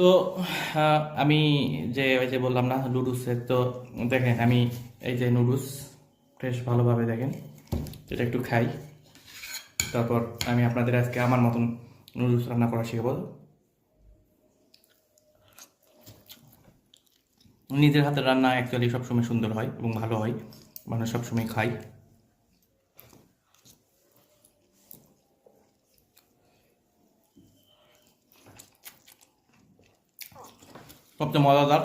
তো আমি যে ওই যে বললাম না নুডলসের, তো দেখেন আমি এই যে নুডলস ফ্রেশ ভালোভাবে দেখেন এটা একটু খাই। তারপর আমি আপনাদের আজকে আমার মতন নুডলস রান্না করা শিখাবো। নিজের হাতের রান্না অ্যাকচুয়ালি সবসময় সুন্দর হয় এবং ভালো হয়, মানুষ সবসময় খায়। সবচেয়ে মজাদার।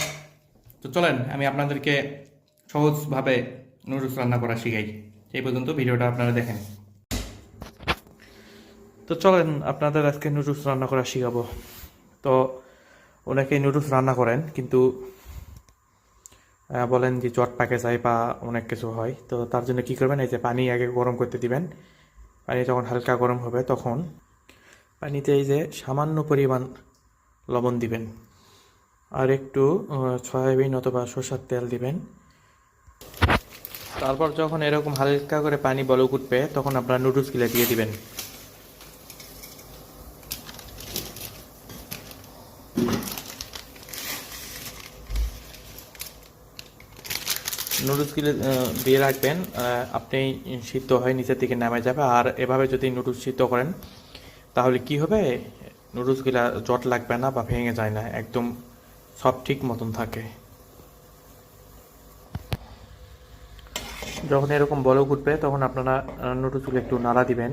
তো চলেন আমি আপনাদেরকে সহজভাবে নুডলস রান্না করা শিখাই। এই পর্যন্ত ভিডিওটা আপনারা দেখেন। তো চলেন আপনাদের আজকে নুডলস রান্না করা শিখাবো। তো অনেকেই নুডলস রান্না করেন কিন্তু বলেন যে চট পাকে যায় বা অনেক কিছু হয়। তো তার জন্য কী করবেন, এই যে পানি আগে গরম করতে দিবেন। পানি যখন হালকা গরম হবে তখন পানিতে এই যে সামান্য পরিমাণ লবণ দিবেন আর একটু সয়াবিন অথবা সরষের তেল দিবেন। তারপর যখন এরকম হালকা করে পানি বলক উঠবে তখন আপনারা নুডলসগুলো দিয়ে দিবেন। নুডলসগুলো দিয়ে রাখবেন, আপনি সিদ্ধ হয়ে নিচের দিকে নামে যাবে। আর এভাবে যদি নুডলস সিদ্ধ করেন তাহলে কি হবে, নুডলসগুলো জট লাগবে না বা ভেঙে যায় না, একদম সব ঠিক মতন থাকে। যখন এরকম বলক উঠবে তখন আপনারা নুডলসগুলো একটু নাড়া দিবেন,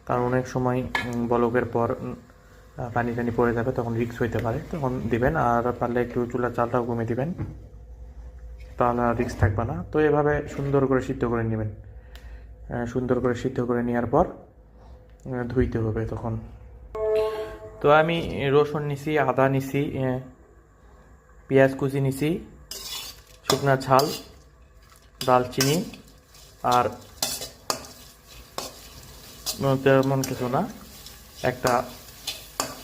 কারণ অনেক সময় বলকের পর পানি টানি পড়ে যাবে, তখন রিস্ক হইতে পারে, তখন দিবেন। আর পারলে একটু চুলার চালটাও কমে দিবেন, তাহলে আর রিস্ক থাকবে না। তো এভাবে সুন্দর করে সিদ্ধ করে নেবেন। সুন্দর করে সিদ্ধ করে নেওয়ার পর ধুইতে হবে তখন। তো আমি রসুন নিছি, আদা নিছি, পেঁয়াজ কুচি নিছি, শুকনা ঝাল, দালচিনি আর তেমন কিছু না, একটা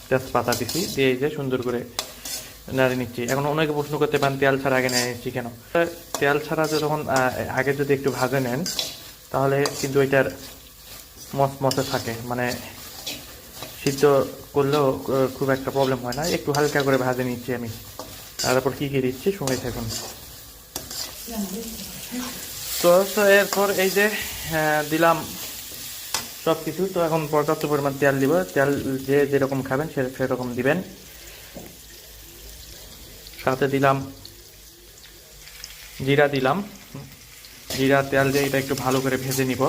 তেজপাতা দিছি, দিয়ে এই যে সুন্দর করে নাড়ে নিচ্ছি। এখন অনেকে প্রশ্ন করতে পারেন তেল ছাড়া আগে নেড়ে নিচ্ছি কেন। তেল ছাড়া যখন আগে যদি একটু ভাজে নেন তাহলে কিন্তু এটার মচমচে থাকে, মানে সিদ্ধ করলেও খুব একটা প্রবলেম হয় না। একটু হালকা করে ভাজে নিচ্ছি আমি। তারপর কী কী দিচ্ছি শুনে থাকুন। তো এরপর এই যে দিলাম সব কিছু। তো এখন পর্যাপ্ত পরিমাণ তেল দিব, তেল যে যেরকম খাবেন সেরকম দিবেন। সাথে দিলাম জিরা, দিলাম জিরা, তেল দিয়ে এটা একটু ভালো করে ভেজে নিব।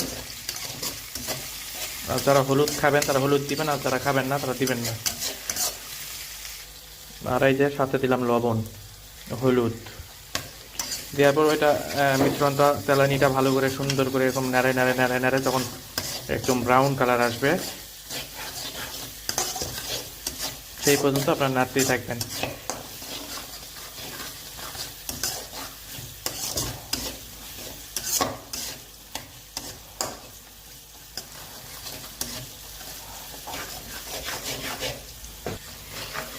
আর যারা হলুদ খাবেন তারা হলুদ দিবেন, আর যারা খাবেন না তারা দিবেন না। আর এই যে সাথে দিলাম লবণ, হলুদ দেওয়ার পর ওইটা মিশ্রণটা তেলানিটা ভালো করে সুন্দর করে এরকম নেড়ে নেড়ে নেড়ে নেড়ে তখন একদম ব্রাউন কালার আসবে, সেই পর্যন্ত আপনার নাড়তেই থাকবেন।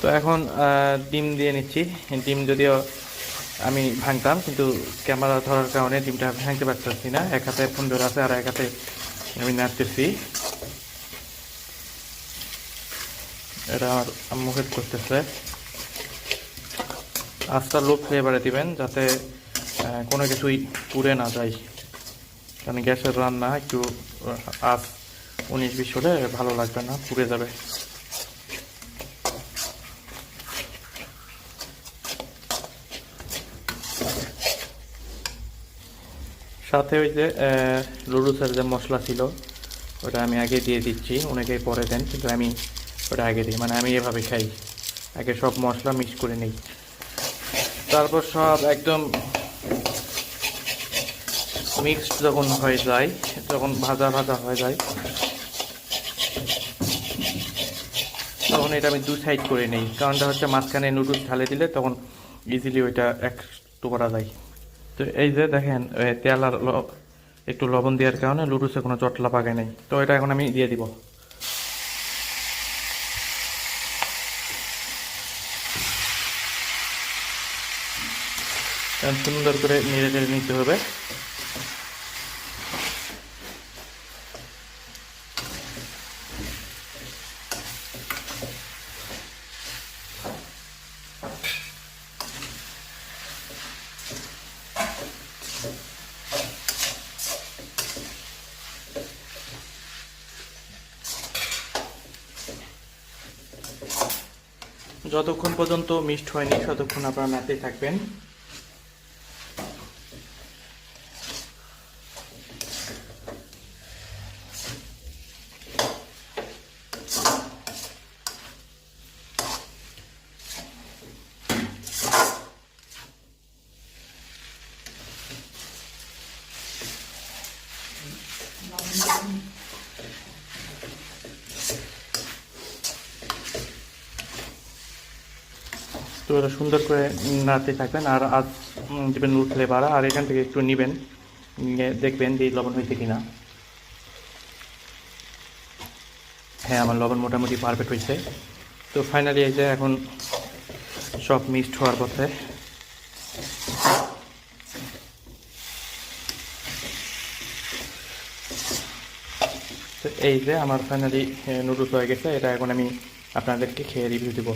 তো এখন ডিম দিয়ে নিচ্ছি। ডিম যদিও আমি ভাঙতাম, কিন্তু ক্যামেরা ধরার কারণে ডিমটা ভাঙতে পারতেছি না। এক হাতে ফোন ধরে আছে আর এক হাতে আমি নাড়তেছি। এটা আমার মুখে করতেছে। আস্তা লো ফ্লেভারে দিবেন যাতে কোনো কিছুই পুড়ে না যায়, কারণ গ্যাসের রান্না একটু আঁচ 19-20 হলে ভালো লাগবে না, পুড়ে যাবে। সাথে ওই যে নুডলসের যে মশলা ছিল ওটা আমি আগে দিয়ে দিচ্ছি, অনেকেই পরে দেন কিন্তু আমি ওটা আগে দিই, মানে আমি এভাবে খাই, আগে সব মশলা মিক্স করে নিই। তারপর সব একদম মিক্সড যখন হয়ে যায়, যখন ভাজা ভাজা হয়ে যায় তখন এটা আমি দু সাইড করে নিই। কারণটা হচ্ছে মাঝখানে নুডলস ঢালে দিলে তখন ইজিলি ওইটা একটু করা যায়। তো এই যে দেখেন তেল আর একটু লবণ দেওয়ার কারণে নুডলসে কোনো চটলা পাকে নেই। তো এটা এখন আমি দিয়ে দিব। সুন্দর করে নেড়ে নেড়ে নিতে হবে। যতক্ষণ পর্যন্ত মিক্সড হয়নি ততক্ষণ আপনারা নাড়তেই থাকবেন। তো এটা সুন্দর করে নাড়তে থাকবেন আর আজ দেবেন উঠলে বাড়া, আর এখান থেকে একটু নেবেন, নিয়ে দেখবেন যে লবণ হয়েছে কিনা। হ্যাঁ, আমার লবণ মোটামুটি পারফেক্ট হয়েছে। তো ফাইনালি এই যে এখন সব মিক্সড হওয়ার পথে। তো এই যে আমার ফাইনালি নুডলস হয়ে গেছে, এটা এখন আমি আপনাদেরকে খেয়ে রিভিউ দেবো।